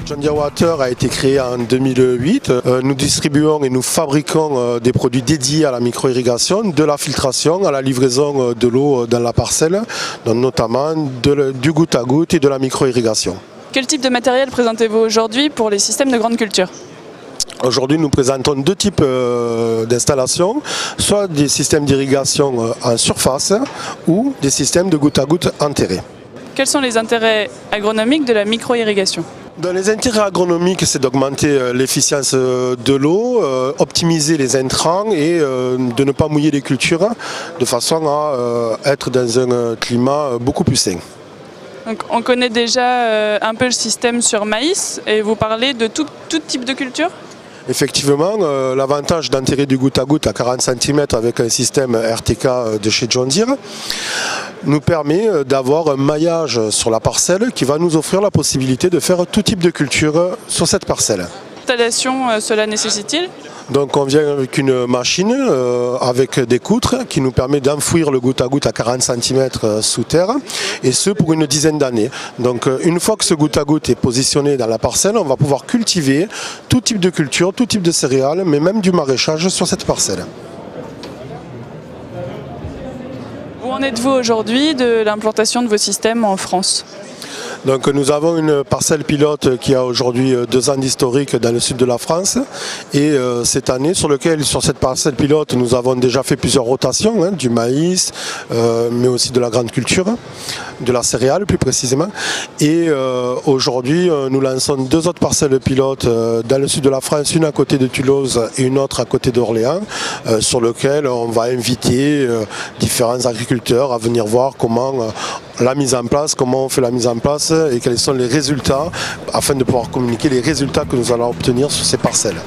John Deere Water a été créé en 2008. Nous distribuons et nous fabriquons des produits dédiés à la micro-irrigation, de la filtration à la livraison de l'eau dans la parcelle, donc notamment du goutte à goutte et de la micro-irrigation. Quel type de matériel présentez-vous aujourd'hui pour les systèmes de grande culture? Aujourd'hui, nous présentons deux types d'installations, soit des systèmes d'irrigation en surface ou des systèmes de goutte à goutte enterrés. Quels sont les intérêts agronomiques de la micro-irrigation? Dans les intérêts agronomiques, c'est d'augmenter l'efficience de l'eau, optimiser les intrants et de ne pas mouiller les cultures de façon à être dans un climat beaucoup plus sain. Donc, on connaît déjà un peu le système sur maïs et vous parlez de tout type de culture? Effectivement, l'avantage d'enterrer du goutte à goutte à 40 cm avec un système RTK de chez John Deere nous permet d'avoir un maillage sur la parcelle qui va nous offrir la possibilité de faire tout type de culture sur cette parcelle. Quelle installation cela nécessite-t-il? Donc on vient avec une machine avec des poutres qui nous permet d'enfouir le goutte à goutte à 40 cm sous terre, et ce pour une dizaine d'années. Donc une fois que ce goutte à goutte est positionné dans la parcelle, on va pouvoir cultiver tout type de culture, tout type de céréales, mais même du maraîchage sur cette parcelle. Où en êtes-vous aujourd'hui de l'implantation de vos systèmes en France? Donc nous avons une parcelle pilote qui a aujourd'hui 2 ans d'historique dans le sud de la France, et cette année sur cette parcelle pilote nous avons déjà fait plusieurs rotations, du maïs mais aussi de la grande culture, de la céréale plus précisément, et aujourd'hui nous lançons 2 autres parcelles pilotes dans le sud de la France, une à côté de Toulouse et une autre à côté d'Orléans, sur lequel on va inviter différents agriculteurs à venir voir comment comment on fait la mise en place et quels sont les résultats, afin de pouvoir communiquer les résultats que nous allons obtenir sur ces parcelles.